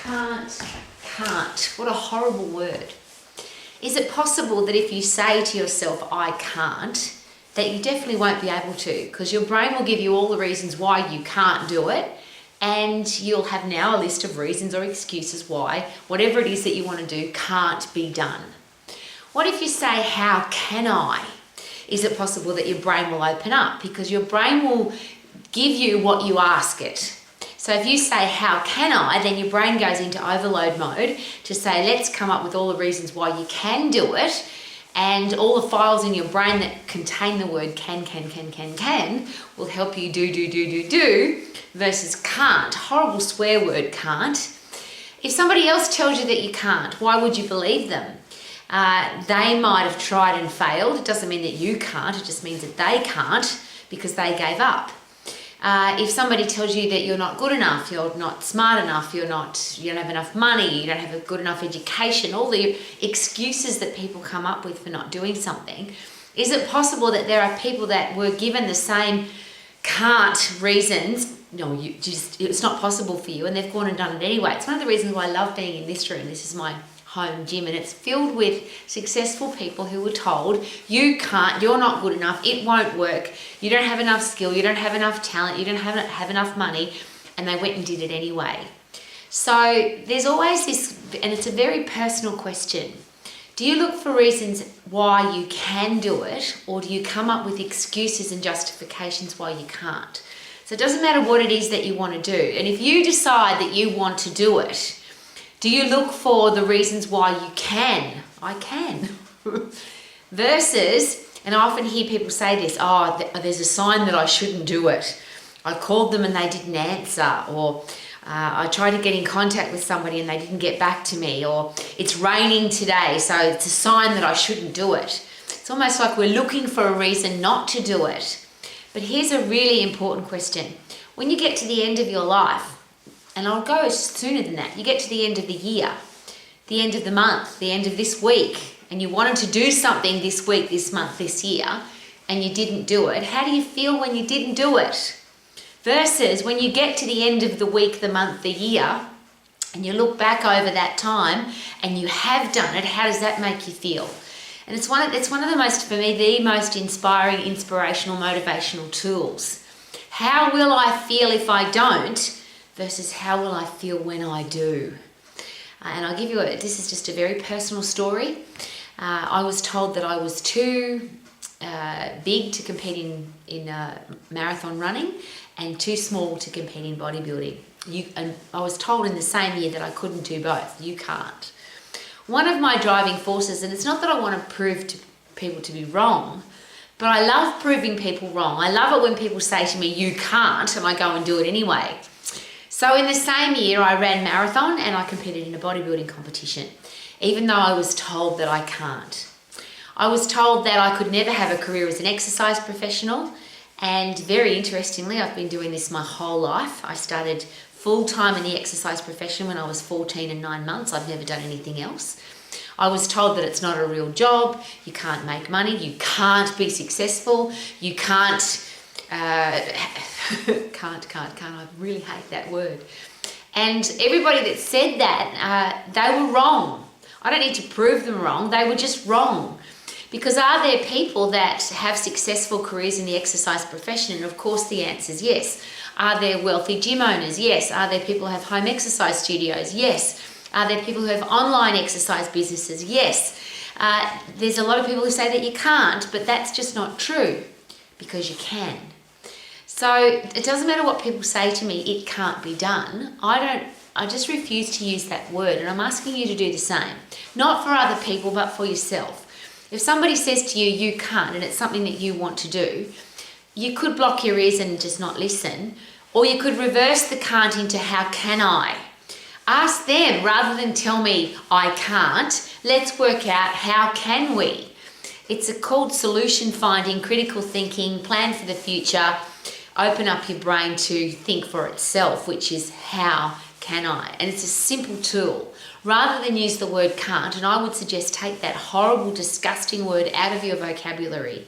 Can't. What a horrible word. Is it possible that if you say to yourself, I can't, that you definitely won't be able to? Because your brain will give you all the reasons why you can't do it, and you'll have now a list of reasons or excuses why whatever it is that you want to do can't be done. What if you say, how can I? Is it possible that your brain will open up? Because your brain will give you what you ask it. So if you say, how can I, then your brain goes into overload mode to say, let's come up with all the reasons why you can do it. And all the files in your brain that contain the word can will help you do versus can't. Horrible swear word, can't. If somebody else tells you that you can't, why would you believe them? They might have tried and failed. It doesn't mean that you can't, it just means that they can't because they gave up. If somebody tells you that you're not good enough, you're not smart enough, you don't have enough money, you don't have a good enough education, all the excuses that people come up with for not doing something, is it possible that there are people that were given the same can't reasons? No, it's not possible for you, and they've gone and done it anyway. It's one of the reasons why I love being in this room. This is my home gym, and it's filled with successful people who were told, you can't, you're not good enough, it won't work, you don't have enough skill, you don't have enough talent, you don't have enough money, and they went and did it anyway. So there's always this, and it's a very personal question. Do you look for reasons why you can do it, or do you come up with excuses and justifications why you can't? So it doesn't matter what it is that you want to do, and if you decide that you want to do it, do you look for the reasons why you can? I can. Versus, and I often hear people say this, there's a sign that I shouldn't do it. I called them and they didn't answer, or I tried to get in contact with somebody and they didn't get back to me, or it's raining today, so it's a sign that I shouldn't do it. It's almost like we're looking for a reason not to do it. But here's a really important question. When you get to the end of your life, and I'll go sooner than that. You get to the end of the year, the end of the month, the end of this week, and you wanted to do something this week, this month, this year, and you didn't do it. How do you feel when you didn't do it? Versus when you get to the end of the week, the month, the year, and you look back over that time and you have done it, how does that make you feel? And it's one of the most, for me, the most inspiring, inspirational, motivational tools. How will I feel if I don't? Versus how will I feel when I do? And I'll give you this is just a very personal story. I was told that I was too big to compete in marathon running and too small to compete in bodybuilding. And I was told in the same year that I couldn't do both. You can't. One of my driving forces, and it's not that I want to prove to people to be wrong, but I love proving people wrong. I love it when people say to me, you can't, and I go and do it anyway. So in the same year, I ran marathon and I competed in a bodybuilding competition, even though I was told that I can't. I was told that I could never have a career as an exercise professional, and very interestingly, I've been doing this my whole life. I started full-time in the exercise profession when I was 14 and 9 months. I've never done anything else. I was told that it's not a real job, you can't make money, you can't be successful, you can't... I really hate that word. And everybody that said that, they were wrong. I don't need to prove them wrong, they were just wrong. Because are there people that have successful careers in the exercise profession? And of course the answer is yes. Are there wealthy gym owners? Yes. Are there people who have home exercise studios? Yes. Are there people who have online exercise businesses? Yes. There's a lot of people who say that you can't, but that's just not true, because you can. So it doesn't matter what people say to me, it can't be done. I just refuse to use that word, and I'm asking you to do the same. Not for other people, but for yourself. If somebody says to you, you can't, and it's something that you want to do, you could block your ears and just not listen, or you could reverse the can't into how can I? Ask them, rather than tell me I can't, let's work out how can we? It's called solution finding, critical thinking, plan for the future. Open up your brain to think for itself, which is how can I? And it's a simple tool. Rather than use the word can't, and I would suggest take that horrible, disgusting word out of your vocabulary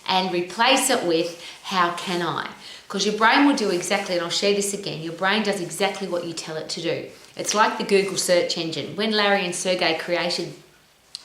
and replace it with how can I? Because your brain will do exactly, and I'll share this again, your brain does exactly what you tell it to do. It's like the Google search engine. When Larry and Sergey created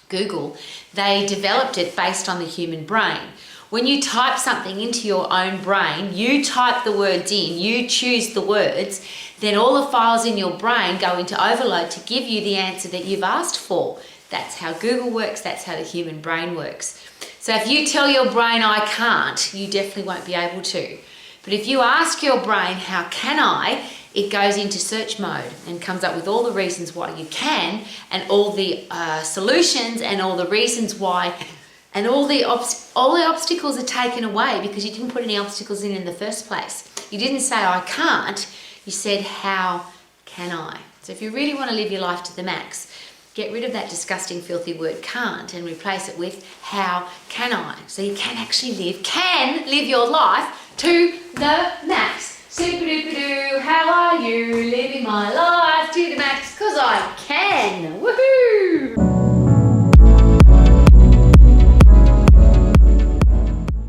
Google, they developed it based on the human brain. When you type something into your own brain, you type the words in, you choose the words, then all the files in your brain go into overload to give you the answer that you've asked for. That's how Google works, that's how the human brain works. So if you tell your brain, I can't, you definitely won't be able to. But if you ask your brain, how can I, it goes into search mode and comes up with all the reasons why you can, and all the solutions and all the reasons why, and all the obstacles are taken away because you didn't put any obstacles in the first place. You didn't say, I can't, you said, how can I? So if you really want to live your life to the max, get rid of that disgusting, filthy word can't and replace it with how can I? So you can actually live your life to the max. Super duper doo, how are you living my life?